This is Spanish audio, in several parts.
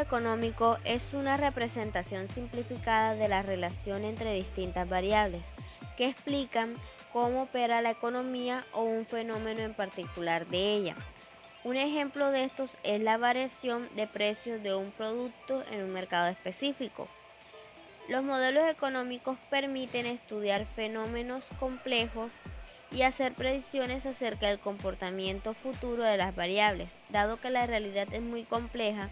económico es una representación simplificada de la relación entre distintas variables que explican cómo opera la economía o un fenómeno en particular de ella. Un ejemplo de estos es la variación de precios de un producto en un mercado específico. Los modelos económicos permiten estudiar fenómenos complejos y hacer predicciones acerca del comportamiento futuro de las variables. Dado que la realidad es muy compleja,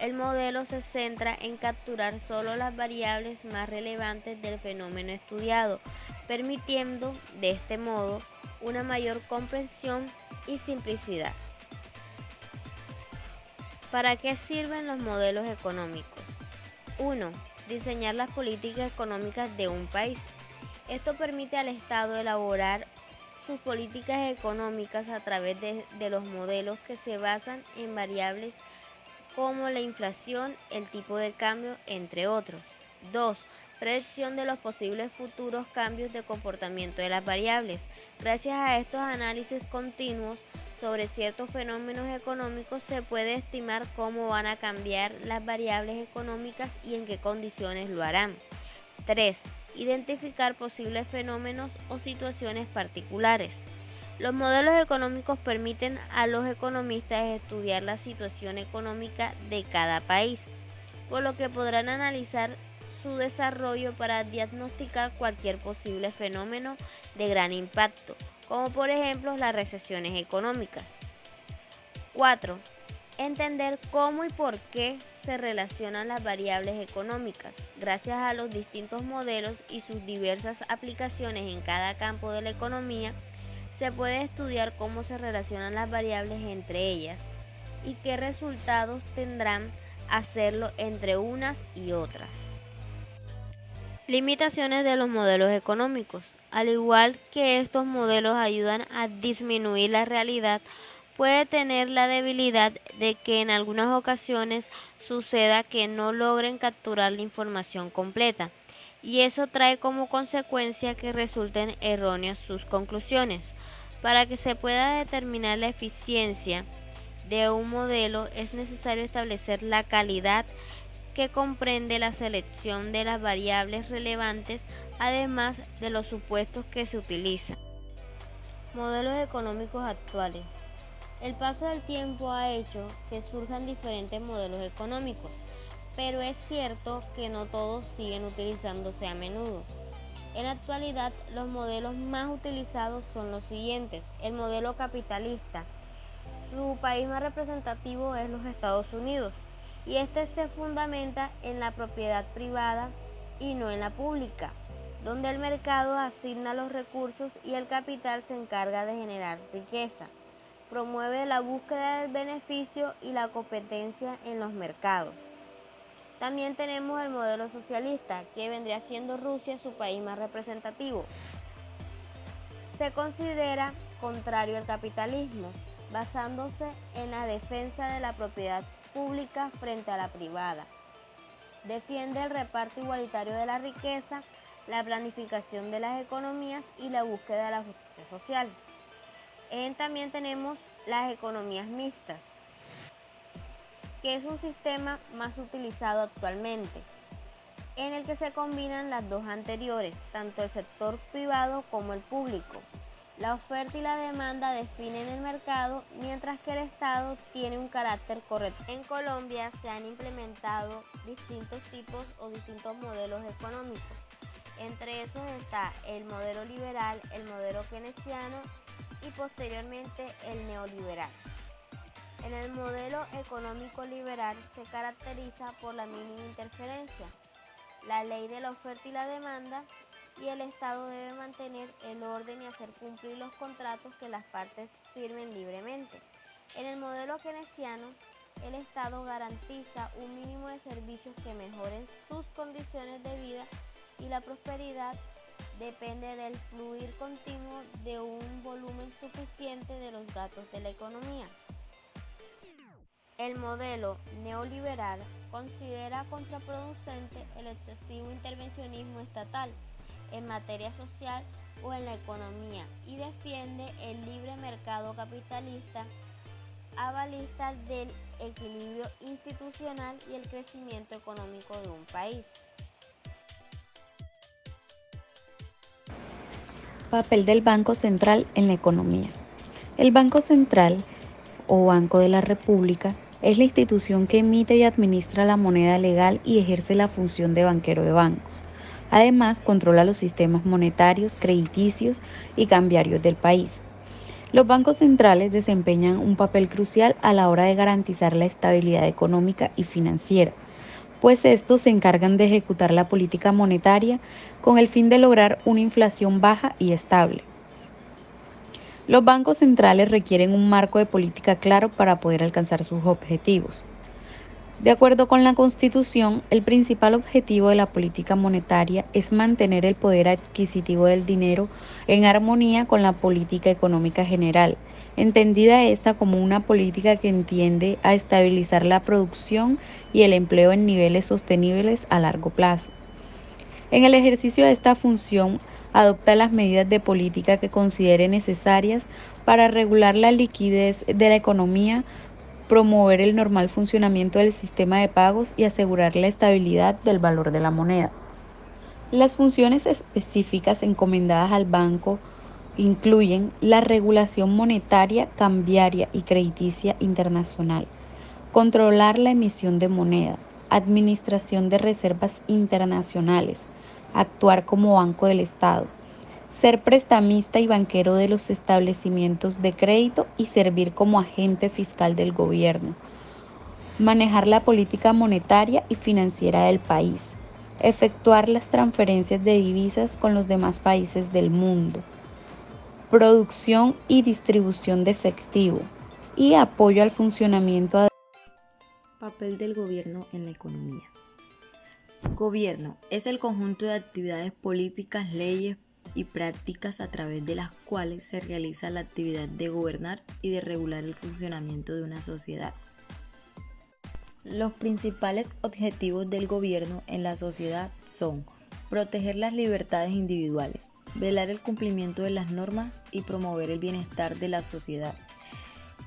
el modelo se centra en capturar solo las variables más relevantes del fenómeno estudiado, permitiendo, de este modo, una mayor comprensión y simplicidad. ¿Para qué sirven los modelos económicos? 1. Diseñar las políticas económicas de un país. Esto permite al Estado elaborar sus políticas económicas a través de los modelos que se basan en variables como la inflación, el tipo de cambio, entre otros. 2. Predicción de los posibles futuros cambios de comportamiento de las variables. Gracias a estos análisis continuos sobre ciertos fenómenos económicos se puede estimar cómo van a cambiar las variables económicas y en qué condiciones lo harán. 3. Identificar posibles fenómenos o situaciones particulares. Los modelos económicos permiten a los economistas estudiar la situación económica de cada país, por lo que podrán analizar su desarrollo para diagnosticar cualquier posible fenómeno de gran impacto, como por ejemplo las recesiones económicas. 4. Entender cómo y por qué se relacionan las variables económicas. Gracias a los distintos modelos y sus diversas aplicaciones en cada campo de la economía, se puede estudiar cómo se relacionan las variables entre ellas y qué resultados tendrán hacerlo entre unas y otras. Limitaciones de los modelos económicos. Al igual que estos modelos ayudan a disminuir la realidad, puede tener la debilidad de que en algunas ocasiones suceda que no logren capturar la información completa, y eso trae como consecuencia que resulten erróneas sus conclusiones. Para que se pueda determinar la eficiencia de un modelo es necesario establecer la calidad que comprende la selección de las variables relevantes, además de los supuestos que se utilizan. Modelos económicos actuales. El paso del tiempo ha hecho que surjan diferentes modelos económicos, pero es cierto que no todos siguen utilizándose a menudo. En la actualidad, los modelos más utilizados son los siguientes. El modelo capitalista. Su país más representativo es los Estados Unidos, y este se fundamenta en la propiedad privada y no en la pública, donde el mercado asigna los recursos y el capital se encarga de generar riqueza. Promueve la búsqueda del beneficio y la competencia en los mercados. También tenemos el modelo socialista, que vendría siendo Rusia su país más representativo. Se considera contrario al capitalismo, basándose en la defensa de la propiedad pública frente a la privada. Defiende el reparto igualitario de la riqueza, la planificación de las economías y la búsqueda de la justicia social. También tenemos las economías mixtas, que es un sistema más utilizado actualmente, en el que se combinan las dos anteriores, tanto el sector privado como el público. La oferta y la demanda definen el mercado, mientras que el Estado tiene un carácter correctivo. En Colombia se han implementado distintos tipos o distintos modelos económicos. Entre esos está el modelo liberal, el modelo keynesiano y posteriormente el neoliberal. En el modelo económico liberal se caracteriza por la mínima interferencia, la ley de la oferta y la demanda, y el Estado debe mantener el orden y hacer cumplir los contratos que las partes firmen libremente. En el modelo keynesiano, el Estado garantiza un mínimo de servicios que mejoren sus condiciones de vida y la prosperidad depende del fluir continuo de un volumen suficiente de los datos de la economía. El modelo neoliberal considera contraproducente el excesivo intervencionismo estatal en materia social o en la economía y defiende el libre mercado capitalista avalistas del equilibrio institucional y el crecimiento económico de un país. Papel del Banco Central en la economía. El Banco Central, o Banco de la República, es la institución que emite y administra la moneda legal y ejerce la función de banquero de bancos. Además, controla los sistemas monetarios, crediticios y cambiarios del país. Los bancos centrales desempeñan un papel crucial a la hora de garantizar la estabilidad económica y financiera, pues estos se encargan de ejecutar la política monetaria con el fin de lograr una inflación baja y estable. Los bancos centrales requieren un marco de política claro para poder alcanzar sus objetivos. De acuerdo con la Constitución, el principal objetivo de la política monetaria es mantener el poder adquisitivo del dinero en armonía con la política económica general, entendida esta como una política que tiende a estabilizar la producción y el empleo en niveles sostenibles a largo plazo. En el ejercicio de esta función, adopta las medidas de política que considere necesarias para regular la liquidez de la economía, promover el normal funcionamiento del sistema de pagos y asegurar la estabilidad del valor de la moneda. Las funciones específicas encomendadas al banco incluyen la regulación monetaria, cambiaria y crediticia internacional, controlar la emisión de moneda, administración de reservas internacionales, actuar como banco del Estado, ser prestamista y banquero de los establecimientos de crédito y servir como agente fiscal del gobierno, manejar la política monetaria y financiera del país, efectuar las transferencias de divisas con los demás países del mundo, producción y distribución de efectivo y apoyo al funcionamiento. Papel del gobierno en la economía. Gobierno es el conjunto de actividades políticas, leyes y prácticas a través de las cuales se realiza la actividad de gobernar y de regular el funcionamiento de una sociedad. Los principales objetivos del gobierno en la sociedad son proteger las libertades individuales, velar el cumplimiento de las normas y promover el bienestar de la sociedad.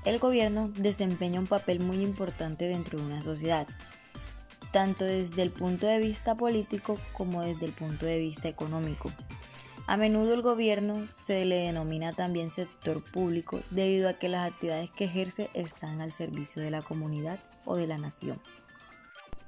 El gobierno desempeña un papel muy importante dentro de una sociedad, tanto desde el punto de vista político como desde el punto de vista económico. A menudo el gobierno se le denomina también sector público debido a que las actividades que ejerce están al servicio de la comunidad o de la nación.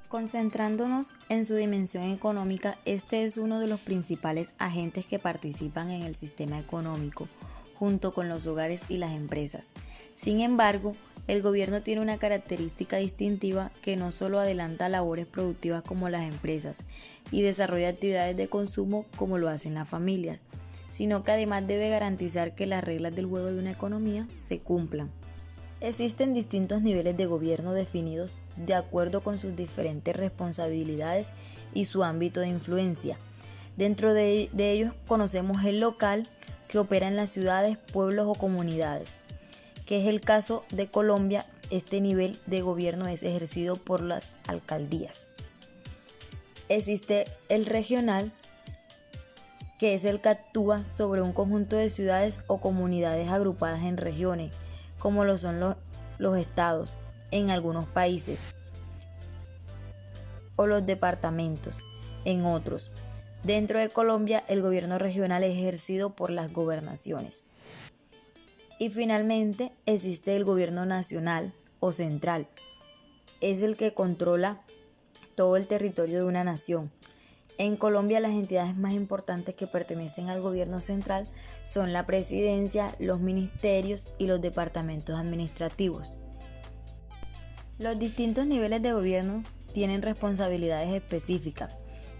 Concentrándonos en su dimensión económica, este es uno de los principales agentes que participan en el sistema económico, junto con los hogares y las empresas. Sin embargo, el gobierno tiene una característica distintiva que no solo adelanta labores productivas como las empresas y desarrolla actividades de consumo como lo hacen las familias, sino que además debe garantizar que las reglas del juego de una economía se cumplan. Existen distintos niveles de gobierno definidos de acuerdo con sus diferentes responsabilidades y su ámbito de influencia. Dentro de ellos conocemos el local, que opera en las ciudades, pueblos o comunidades, que es el caso de Colombia. Este nivel de gobierno es ejercido por las alcaldías. Existe el regional, que es el que actúa sobre un conjunto de ciudades o comunidades agrupadas en regiones, como lo son los estados en algunos países, o los departamentos en otros. Dentro de Colombia, el gobierno regional es ejercido por las gobernaciones. Y finalmente existe el gobierno nacional o central. Es el que controla todo el territorio de una nación. En Colombia, las entidades más importantes que pertenecen al gobierno central son la presidencia, los ministerios y los departamentos administrativos. Los distintos niveles de gobierno tienen responsabilidades específicas.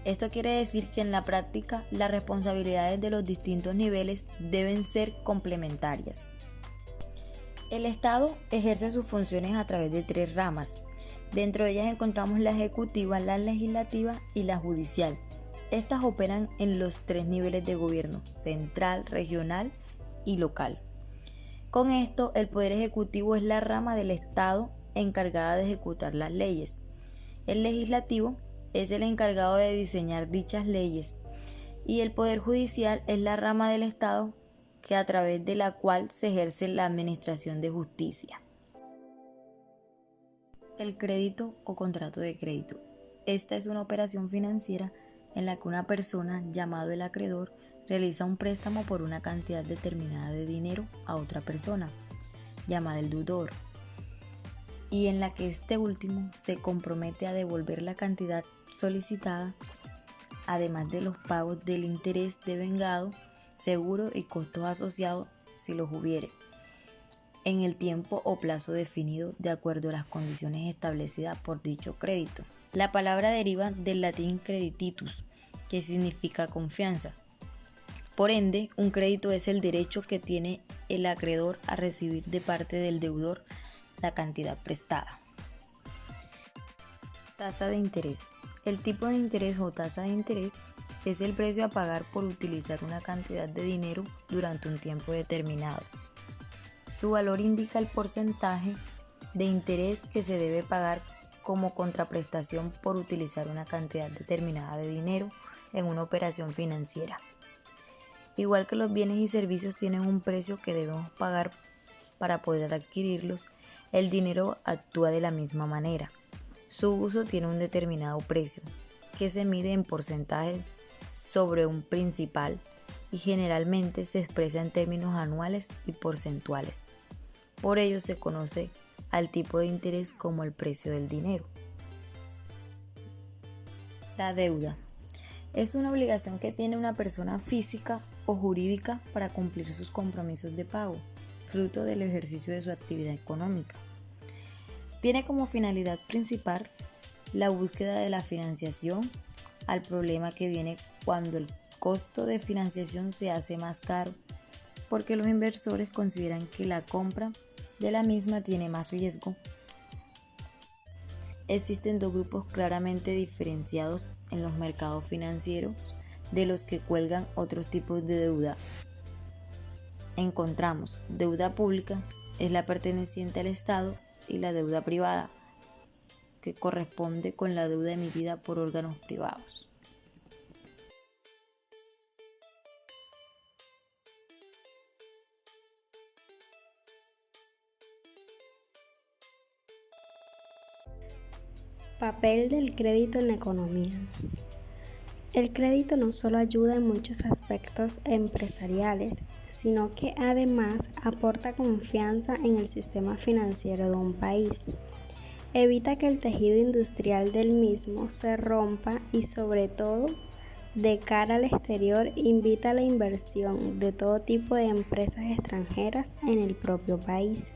Esto quiere decir que en la práctica las responsabilidades de los distintos niveles deben ser complementarias. El Estado ejerce sus funciones a través de 3 ramas. Dentro de ellas encontramos la ejecutiva, la legislativa y la judicial. Estas operan en los 3 niveles de gobierno: central, regional y local. Con esto, el poder ejecutivo es la rama del Estado encargada de ejecutar las leyes. El legislativo es el encargado de diseñar dichas leyes y el Poder Judicial es la rama del Estado a través de la cual se ejerce la administración de justicia. El crédito o contrato de crédito. Esta es una operación financiera en la que una persona, llamado el acreedor, realiza un préstamo por una cantidad determinada de dinero a otra persona, llamada el deudor, y en la que este último se compromete a devolver la cantidad solicitada, además de los pagos del interés devengado, seguro y costos asociados si los hubiere, en el tiempo o plazo definido de acuerdo a las condiciones establecidas por dicho crédito. La palabra deriva del latín credititus, que significa confianza. Por ende, un crédito es el derecho que tiene el acreedor a recibir de parte del deudor la cantidad prestada. Tasa de interés. El tipo de interés o tasa de interés es el precio a pagar por utilizar una cantidad de dinero durante un tiempo determinado. Su valor indica el porcentaje de interés que se debe pagar como contraprestación por utilizar una cantidad determinada de dinero en una operación financiera. Igual que los bienes y servicios tienen un precio que debemos pagar para poder adquirirlos, el dinero actúa de la misma manera. Su uso tiene un determinado precio, que se mide en porcentaje sobre un principal y generalmente se expresa en términos anuales y porcentuales. Por ello se conoce al tipo de interés como el precio del dinero. La deuda es una obligación que tiene una persona física o jurídica para cumplir sus compromisos de pago, fruto del ejercicio de su actividad económica. Tiene como finalidad principal la búsqueda de la financiación al problema que viene cuando el costo de financiación se hace más caro, porque los inversores consideran que la compra de la misma tiene más riesgo. Existen dos grupos claramente diferenciados en los mercados financieros de los que cuelgan otros tipos de deuda. Encontramos deuda pública, es la perteneciente al Estado, y la deuda privada, que corresponde con la deuda emitida por órganos privados. Papel del crédito en la economía. El crédito no solo ayuda en muchos aspectos empresariales, sino que además aporta confianza en el sistema financiero de un país. Evita que el tejido industrial del mismo se rompa y, sobre todo, de cara al exterior, invita a la inversión de todo tipo de empresas extranjeras en el propio país.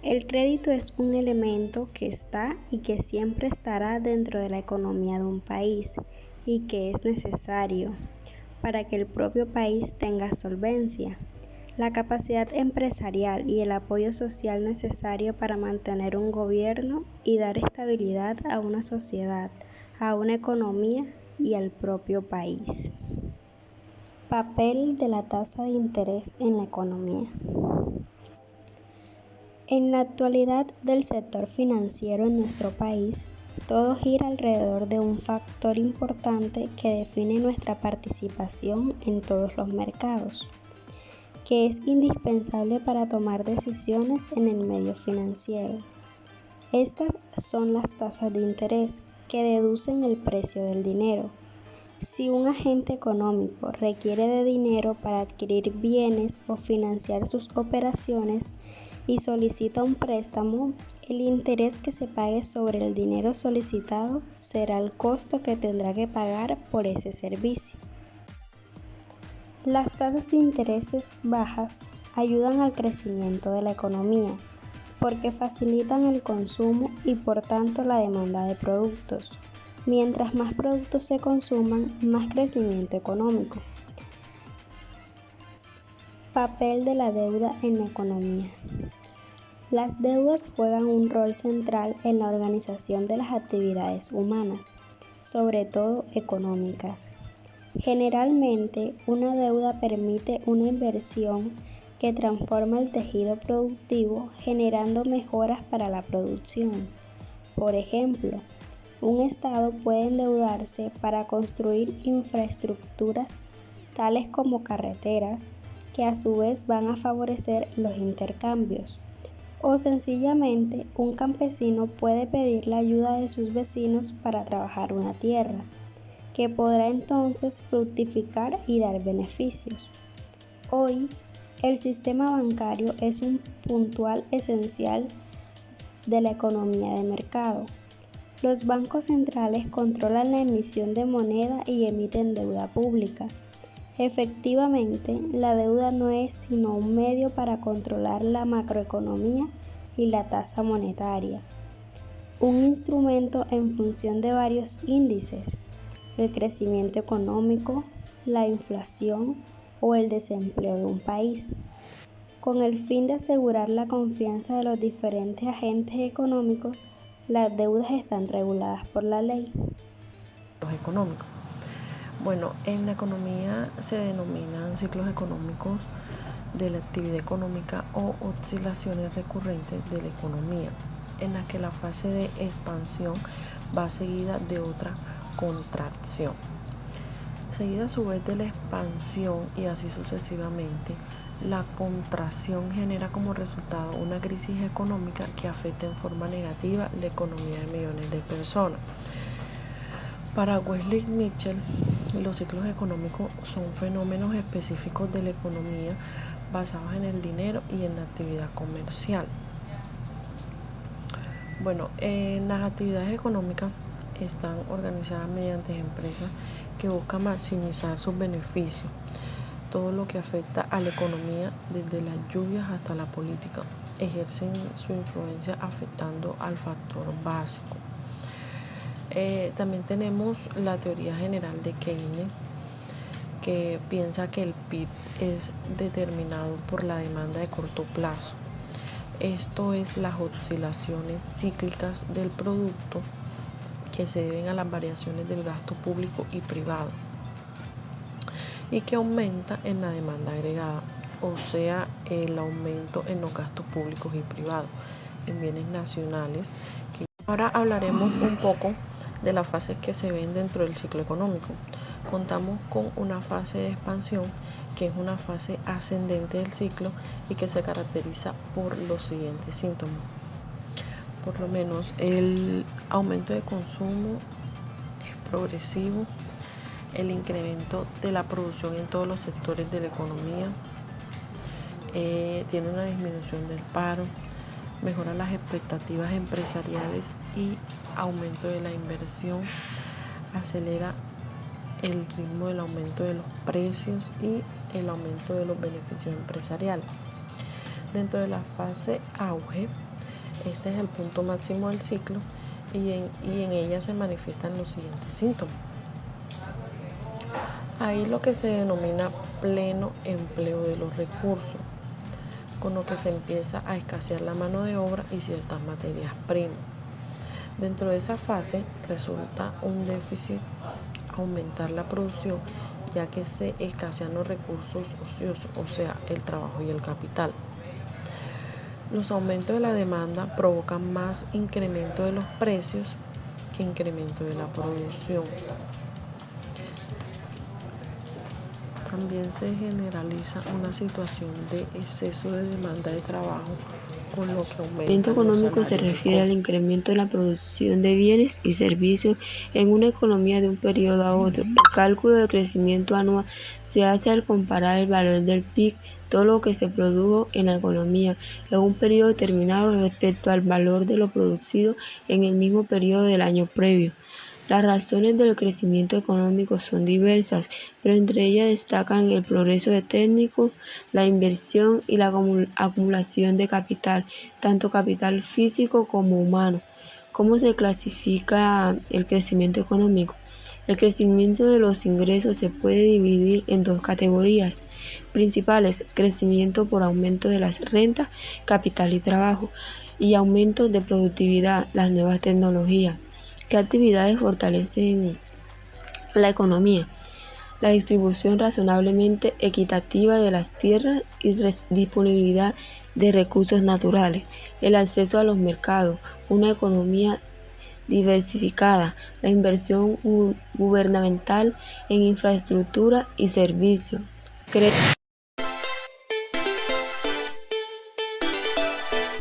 El crédito es un elemento que está y que siempre estará dentro de la economía de un país y que es necesario para que el propio país tenga solvencia, la capacidad empresarial y el apoyo social necesario para mantener un gobierno y dar estabilidad a una sociedad, a una economía y al propio país. Papel de la tasa de interés en la economía. En la actualidad del sector financiero en nuestro país, todo gira alrededor de un factor importante que define nuestra participación en todos los mercados, que es indispensable para tomar decisiones en el medio financiero. Estas son las tasas de interés que deducen el precio del dinero. Si un agente económico requiere de dinero para adquirir bienes o financiar sus operaciones, y solicita un préstamo, el interés que se pague sobre el dinero solicitado será el costo que tendrá que pagar por ese servicio. Las tasas de intereses bajas ayudan al crecimiento de la economía porque facilitan el consumo y por tanto la demanda de productos. Mientras más productos se consuman, más crecimiento económico. Papel de la deuda en la economía. Las deudas juegan un rol central en la organización de las actividades humanas, sobre todo económicas. Generalmente, una deuda permite una inversión que transforma el tejido productivo, generando mejoras para la producción. Por ejemplo, un Estado puede endeudarse para construir infraestructuras tales como carreteras, que a su vez van a favorecer los intercambios, O sencillamente un campesino puede pedir la ayuda de sus vecinos para trabajar una tierra, que podrá entonces fructificar y dar beneficios. Hoy, el sistema bancario es un puntual esencial de la economía de mercado. Los bancos centrales controlan la emisión de moneda y emiten deuda pública. Efectivamente, la deuda no es sino un medio para controlar la macroeconomía y la tasa monetaria, un instrumento en función de varios índices, el crecimiento económico, la inflación o el desempleo de un país, con el fin de asegurar la confianza de los diferentes agentes económicos. Las deudas están reguladas por la ley. Económicos. Bueno, en la economía se denominan ciclos económicos de la actividad económica o oscilaciones recurrentes de la economía, en la que la fase de expansión va seguida de otra contracción, seguida a su vez de la expansión y así sucesivamente. La contracción genera como resultado una crisis económica que afecta en forma negativa la economía de millones de personas. Para Wesley Mitchell, los ciclos económicos son fenómenos específicos de la economía basados en el dinero y en la actividad comercial. Bueno, las actividades económicas están organizadas mediante empresas que buscan maximizar sus beneficios, todo lo que afecta a la economía, desde las lluvias hasta la política, ejercen su influencia afectando al factor básico. También tenemos la teoría general de Keynes, que piensa que el PIB es determinado por la demanda de corto plazo. Esto es las oscilaciones cíclicas del producto que se deben a las variaciones del gasto público y privado y que aumenta en la demanda agregada, o sea, el aumento en los gastos públicos y privados en bienes nacionales. Ahora hablaremos un poco de las fases que se ven dentro del ciclo económico. Contamos con una fase de expansión, que es una fase ascendente del ciclo y que se caracteriza por los siguientes síntomas. Por lo menos el aumento de consumo es progresivo, el incremento de la producción en todos los sectores de la economía, tiene una disminución del paro, mejora las expectativas empresariales y aumento de la inversión, acelera el ritmo del aumento de los precios y el aumento de los beneficios empresariales. Dentro de la fase auge, este es el punto máximo del ciclo y en ella se manifiestan los siguientes síntomas. Ahí lo que se denomina pleno empleo de los recursos, con lo que se empieza a escasear la mano de obra y ciertas materias primas. Dentro de esa fase resulta un déficit aumentar la producción, ya que se escasean los recursos ociosos, o sea, el trabajo y el capital. Los aumentos de la demanda provocan más incremento de los precios que incremento de la producción. También se generaliza una situación de exceso de demanda de trabajo, con lo que aumenta. El crecimiento económico se refiere al incremento de la producción de bienes y servicios en una economía de un periodo a otro. El cálculo de crecimiento anual se hace al comparar el valor del PIB, todo lo que se produjo en la economía en un periodo determinado respecto al valor de lo producido en el mismo periodo del año previo. Las razones del crecimiento económico son diversas, pero entre ellas destacan el progreso técnico, la inversión y la acumulación de capital, tanto capital físico como humano. ¿Cómo se clasifica el crecimiento económico? El crecimiento de los ingresos se puede dividir en dos categorías principales: crecimiento por aumento de las rentas, capital y trabajo, y aumento de productividad, las nuevas tecnologías. ¿Qué actividades fortalecen la economía? La distribución razonablemente equitativa de las tierras y disponibilidad de recursos naturales, el acceso a los mercados, una economía diversificada, la inversión gubernamental en infraestructura y servicios.